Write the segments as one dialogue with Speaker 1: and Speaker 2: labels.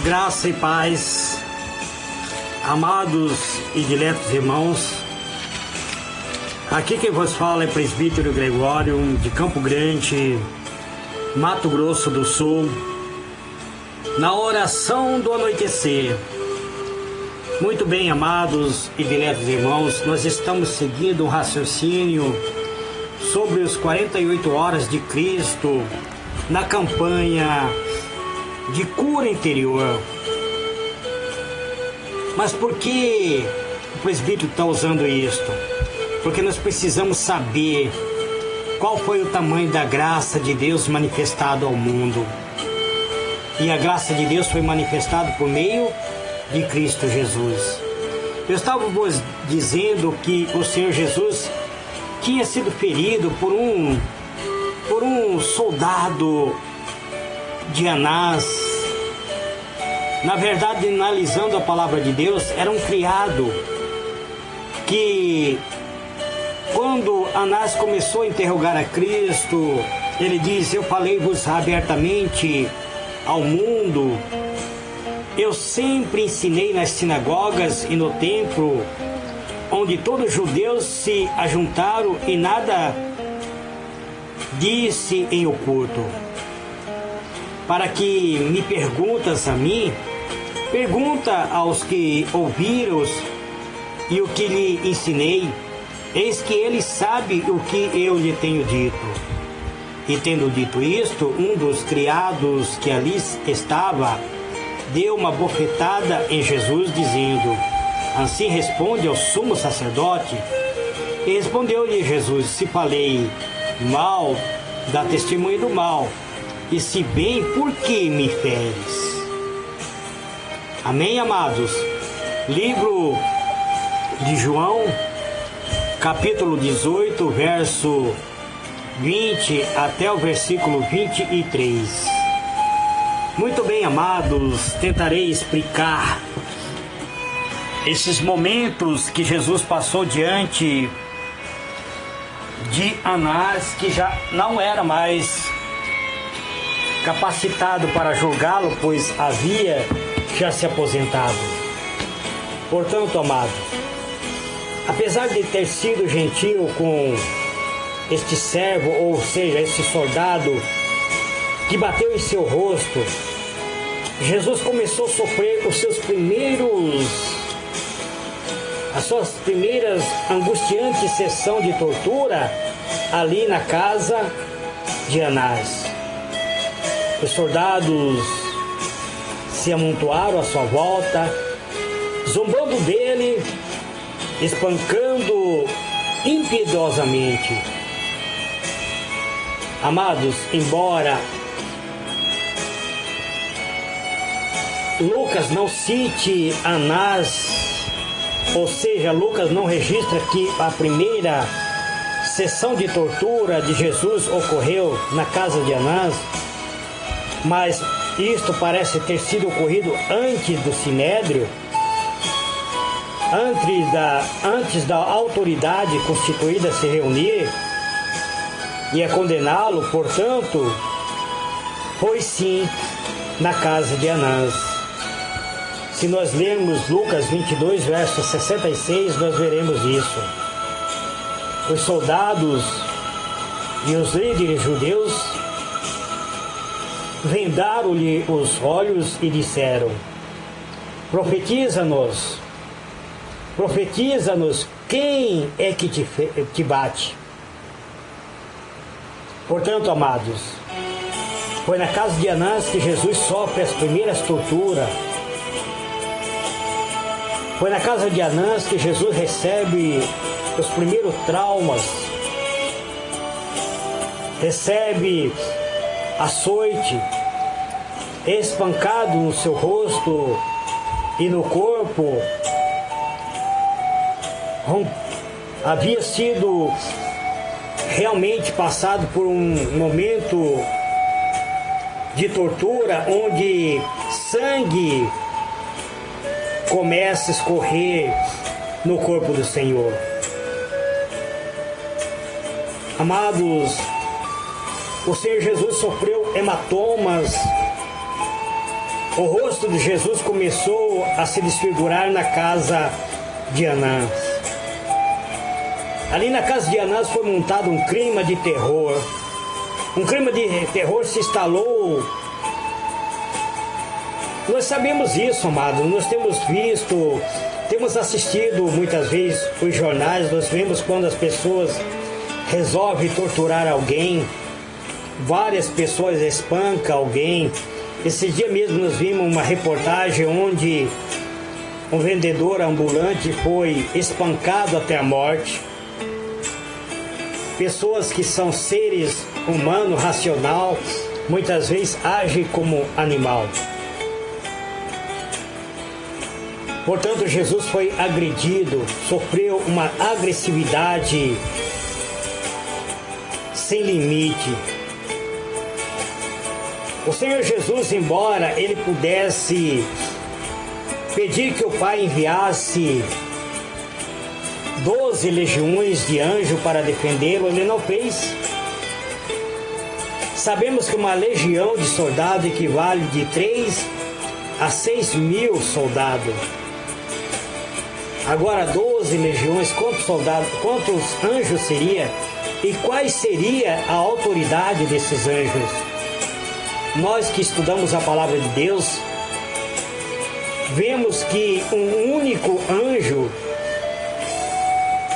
Speaker 1: Graça e paz, amados e diletos irmãos. Aqui quem vos fala é Presbítero Gregório, de Campo Grande, Mato Grosso do Sul, na oração do anoitecer. Muito bem, amados e diletos irmãos, nós estamos seguindo um raciocínio sobre os 48 horas de Cristo na campanha de cura interior. Mas por que o presbítero está usando isto? Porque nós precisamos saber qual foi o tamanho da graça de Deus manifestado ao mundo. E a graça de Deus foi manifestada por meio de Cristo Jesus. Eu estava vos dizendo que o Senhor Jesus tinha sido ferido por um soldado de Anás. Na verdade, analisando a palavra de Deus, era um criado que, quando Anás começou a interrogar a Cristo, ele diz: eu falei-vos abertamente ao mundo, eu sempre ensinei nas sinagogas e no templo, onde todos os judeus se ajuntaram, e nada disse em oculto. Para que me perguntas a mim, pergunta aos que ouviram e o que lhe ensinei. Eis que ele sabe o que eu lhe tenho dito. E tendo dito isto, um dos criados que ali estava deu uma bofetada em Jesus, dizendo: assim responde ao sumo sacerdote? E respondeu-lhe Jesus: se falei mal, dá testemunho do mal, e se bem, por que me feres? Amém, amados? Livro de João, capítulo 18, verso 20 até o versículo 23. Muito bem, amados, tentarei explicar esses momentos que Jesus passou diante de Anás, que já não era mais capacitado para julgá-lo, pois havia já se aposentado. Portanto, amados, apesar de ter sido gentil com este servo, ou seja, esse soldado que bateu em seu rosto, Jesus começou a sofrer as suas primeiras angustiantes sessões de tortura ali na casa de Anás. Os soldados se amontoaram à sua volta, zombando dele, espancando impiedosamente. Amados, embora Lucas não cite Anás, ou seja, Lucas não registra que a primeira sessão de tortura de Jesus ocorreu na casa de Anás, mas isto parece ter sido ocorrido antes do Sinédrio, antes da autoridade constituída se reunir e a condená-lo. Portanto, foi sim na casa de Anás. Se nós lermos Lucas 22, verso 66, nós veremos isso. Os soldados e os líderes judeus vendaram-lhe os olhos e disseram: profetiza-nos, quem é que te bate? Portanto, amados, foi na casa de Anás que Jesus sofre as primeiras torturas. Foi na casa de Anás que Jesus recebe os primeiros traumas, recebe açoite, espancado no seu rosto e no corpo. Havia sido realmente passado por um momento de tortura onde sangue começa a escorrer no corpo do Senhor. Amados, o Senhor Jesus sofreu hematomas o rosto de Jesus começou a se desfigurar na casa de Anás. Ali na casa de Anás foi montado um clima de terror. Um clima de terror se instalou. Nós sabemos isso, amado. Nós temos visto, temos assistido muitas vezes os jornais. Nós vemos quando as pessoas resolvem torturar alguém. Várias pessoas espancam alguém. Esse dia mesmo nós vimos uma reportagem onde um vendedor ambulante foi espancado até a morte. Pessoas que são seres humanos, racional, muitas vezes agem como animal. Portanto, Jesus foi agredido, sofreu uma agressividade sem limite. O Senhor Jesus, embora ele pudesse pedir que o Pai enviasse 12 legiões de anjos para defendê-lo, ele não fez. Sabemos que uma legião de soldados equivale de 3 a 6 mil soldados. Agora 12 legiões, quantos soldados, quantos anjos seria? E qual seria a autoridade desses anjos? Nós que estudamos a palavra de Deus, vemos que um único anjo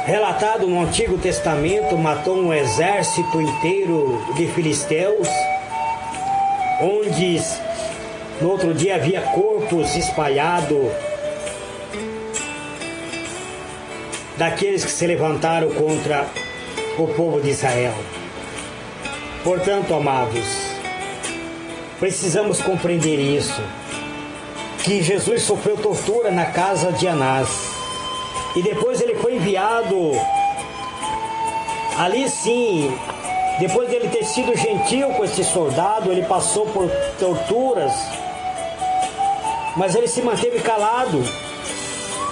Speaker 1: relatado no Antigo Testamento matou um exército inteiro de filisteus, onde no outro dia havia corpos espalhados daqueles que se levantaram contra o povo de Israel. Portanto, amados, precisamos compreender isso, que Jesus sofreu tortura na casa de Anás. E depois ele foi enviado, ali sim, depois de ele ter sido gentil com esse soldado, ele passou por torturas, mas ele se manteve calado.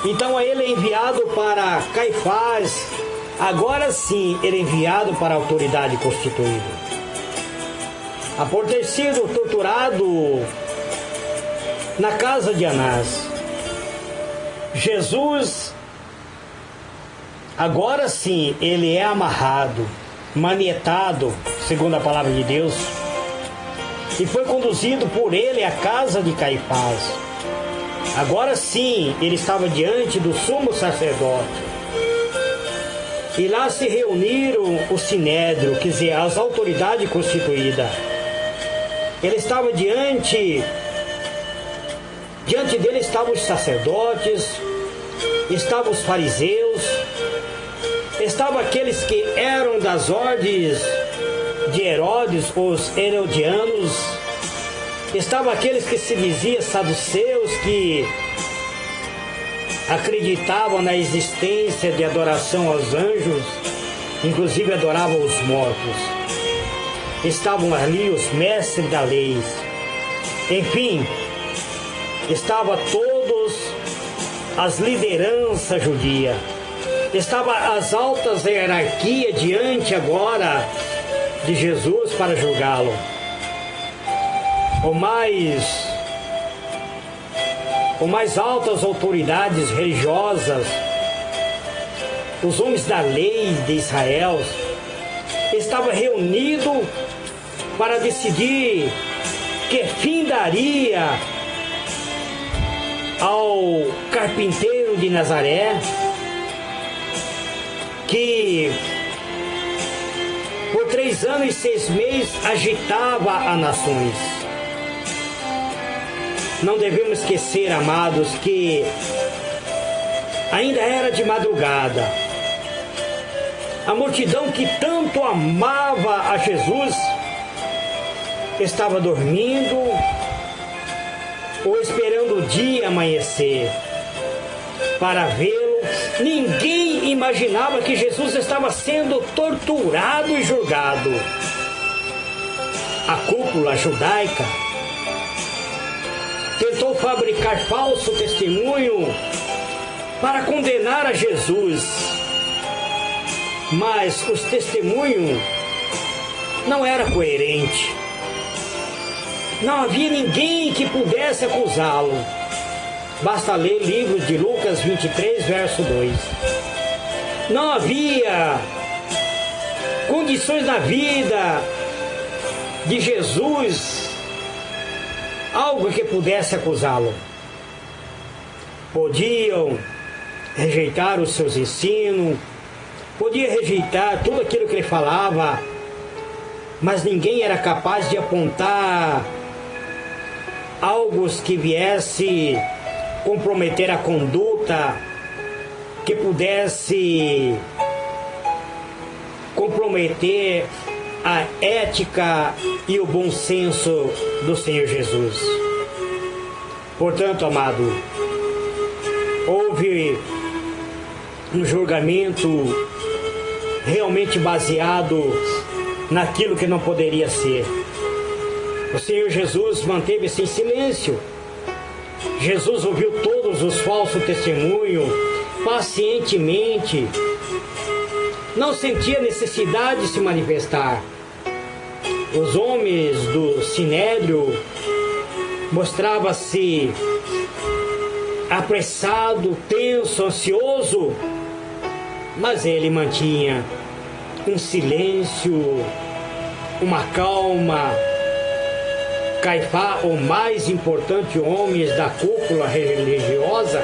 Speaker 1: Então ele é enviado para Caifás, agora sim ele é enviado para a autoridade constituída. Por ter sido torturado na casa de Anás, Jesus, agora sim, ele é amarrado, manietado, segundo a palavra de Deus, e foi conduzido por ele à casa de Caifás. Agora sim, ele estava diante do sumo sacerdote. E lá se reuniram o sinédrio, quer dizer, as autoridades constituídas. Ele estava diante dele estavam os sacerdotes, estavam os fariseus, estavam aqueles que eram das ordens de Herodes, os herodianos, estavam aqueles que se diziam saduceus, que acreditavam na existência de adoração aos anjos, inclusive adoravam os mortos. Estavam ali os mestres da lei. Enfim, estavam todos as lideranças judias. Estavam as altas hierarquias diante agora de Jesus para julgá-lo. Ou mais altas autoridades religiosas, os homens da lei de Israel, estavam reunidos para decidir que fim daria ao carpinteiro de Nazaré, que por 3 anos e 6 meses agitava as nações. Não devemos esquecer, amados, que ainda era de madrugada. A multidão que tanto amava a Jesus estava dormindo ou esperando o dia amanhecer para vê-lo. Ninguém imaginava que Jesus estava sendo torturado e julgado. A cúpula judaica tentou fabricar falso testemunho para condenar a Jesus, mas os testemunhos não eram coerentes. Não havia ninguém que pudesse acusá-lo. Basta ler livros de Lucas 23, verso 2. Não havia condições na vida de Jesus, algo que pudesse acusá-lo. Podiam rejeitar os seus ensinos, podiam rejeitar tudo aquilo que ele falava, mas ninguém era capaz de apontar algo que viesse comprometer a conduta, que pudesse comprometer a ética e o bom senso do Senhor Jesus. Portanto, amado, houve um julgamento realmente baseado naquilo que não poderia ser. O Senhor Jesus manteve-se em silêncio. Jesus ouviu todos os falsos testemunhos pacientemente. Não sentia necessidade de se manifestar. Os homens do Sinédrio mostravam-se apressado, tenso, ansioso, mas ele mantinha um silêncio, uma calma. Caifás, o mais importante homem da cúpula religiosa,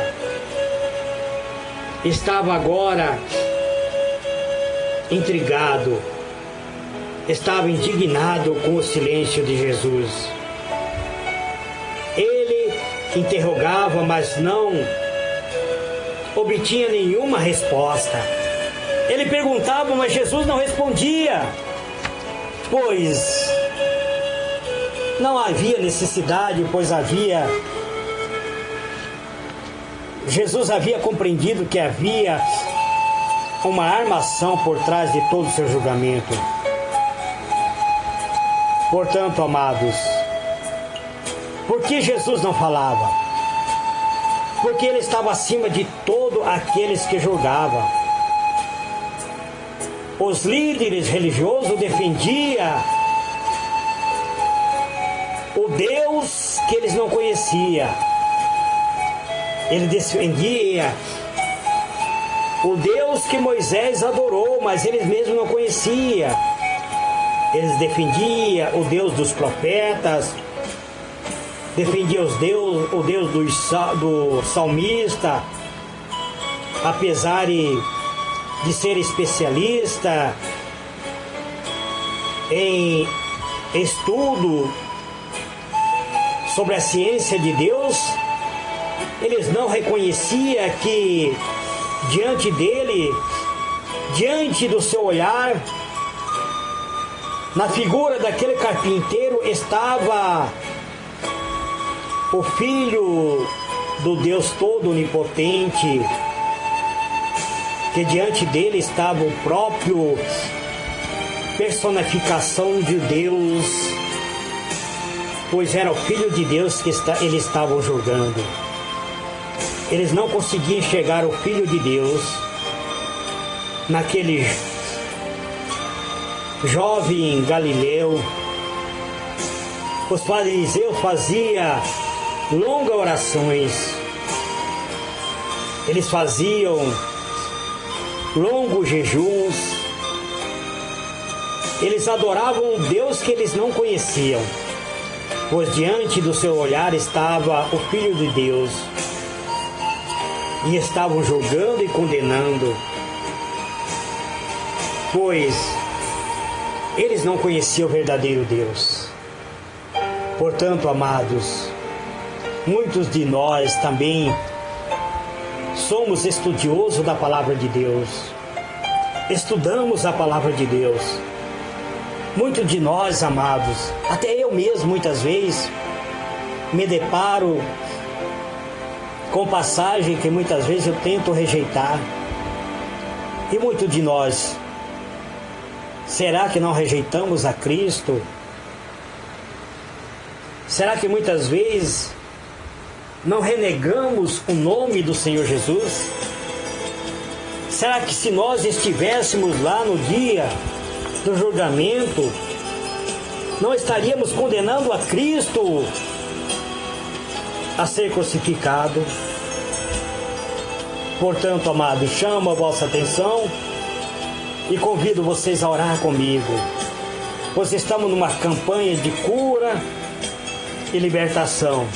Speaker 1: estava agora intrigado, estava indignado com o silêncio de Jesus. Ele interrogava, mas não obtinha nenhuma resposta. Ele perguntava, mas Jesus não respondia, pois não havia necessidade, Jesus havia compreendido que havia uma armação por trás de todo o seu julgamento. Portanto, amados, por que Jesus não falava? Porque ele estava acima de todos aqueles que julgavam. Os líderes religiosos defendiam o Deus que eles não conheciam. Ele defendia o Deus que Moisés adorou, mas eles mesmos não conheciam. Eles defendiam o Deus dos profetas, defendiam o Deus do salmista, apesar de ser especialista em estudo sobre a ciência de Deus. Eles não reconheciam que diante dele, diante do seu olhar, na figura daquele carpinteiro estava o Filho do Deus todo onipotente, que diante dele estava o próprio personificação de Deus, pois era o Filho de Deus que eles estavam julgando. Eles não conseguiam enxergar o Filho de Deus naquele jovem Galileu. Os fariseus faziam longas orações, eles faziam longos jejuns, eles adoravam um Deus que eles não conheciam, pois diante do seu olhar estava o Filho de Deus, e estavam julgando e condenando, pois eles não conheciam o verdadeiro Deus. Portanto, amados, muitos de nós também somos estudiosos da palavra de Deus, estudamos a palavra de Deus. Muitos de nós, amados, até eu mesmo muitas vezes me deparo com passagem que muitas vezes eu tento rejeitar. E muitos de nós, será que não rejeitamos a Cristo? Será que muitas vezes não renegamos o nome do Senhor Jesus? Será que se nós estivéssemos lá no dia do julgamento, não estaríamos condenando a Cristo a ser crucificado. Portanto, amados, chamo a vossa atenção e convido vocês a orar comigo, pois estamos numa campanha de cura e libertação.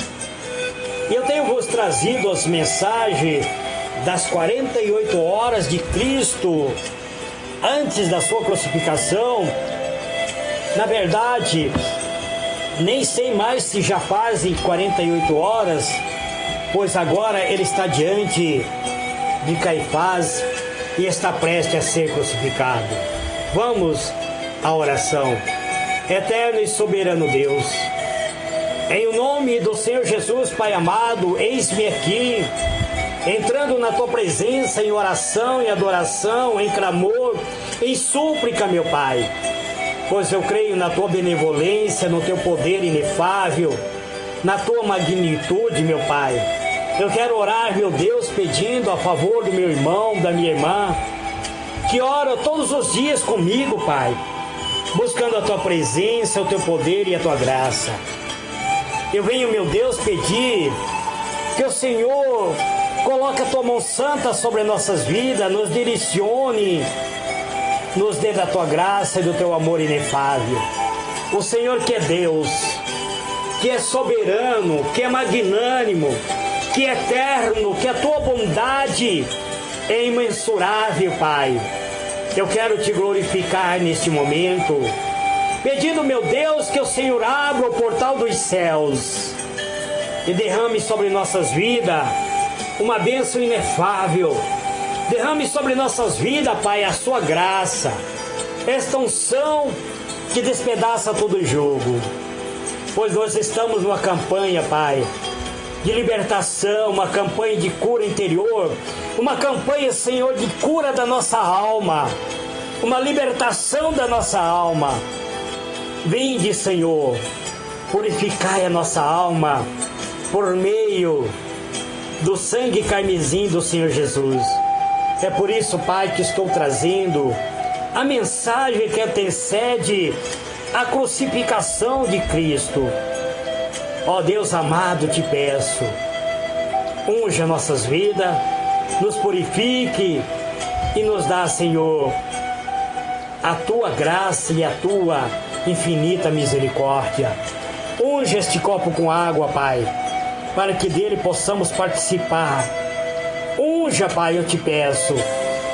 Speaker 1: E eu tenho vos trazido as mensagens das 48 horas de Cristo antes da sua crucificação. Na verdade, nem sei mais se já fazem 48 horas, pois agora ele está diante de Caifás e está prestes a ser crucificado. Vamos à oração. Eterno e soberano Deus, em nome do Senhor Jesus, Pai amado, eis-me aqui, entrando na Tua presença em oração, em adoração, em clamor, em súplica, meu Pai, pois eu creio na Tua benevolência, no Teu poder inefável, na Tua magnitude, meu Pai. Eu quero orar, meu Deus, pedindo a favor do meu irmão, da minha irmã, que ora todos os dias comigo, Pai, buscando a Tua presença, o Teu poder e a Tua graça. Eu venho, meu Deus, pedir que o Senhor coloque a Tua mão santa sobre nossas vidas, nos direcione, nos dê da Tua graça e do Teu amor inefável. O Senhor que é Deus, que é soberano, que é magnânimo, que é eterno, que a Tua bondade é imensurável, Pai. Eu quero Te glorificar neste momento, pedindo, meu Deus, que o Senhor abra o portal dos céus e derrame sobre nossas vidas uma bênção inefável. Derrame sobre nossas vidas, Pai, a Sua graça, esta unção que despedaça todo o jugo. Pois nós estamos numa campanha, Pai, de libertação, uma campanha de cura interior, uma campanha, Senhor, de cura da nossa alma, uma libertação da nossa alma. Vinde, Senhor, purificai a nossa alma por meio do sangue carmesim do Senhor Jesus. É por isso, Pai, que estou trazendo a mensagem que antecede a crucificação de Cristo. Ó Deus amado, Te peço, unja nossas vidas, nos purifique e nos dá, Senhor, a Tua graça e a Tua infinita misericórdia. Unja este copo com água, Pai, para que dele possamos participar. Unja, Pai, eu Te peço,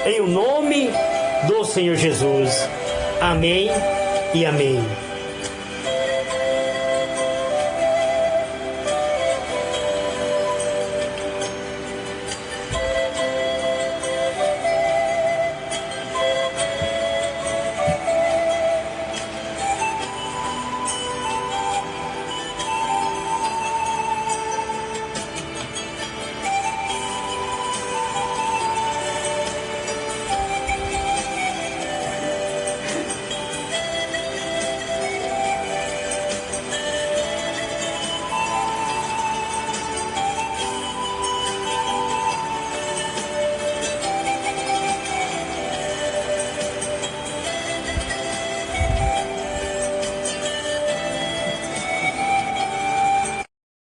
Speaker 1: em o nome do Senhor Jesus. Amém e amém.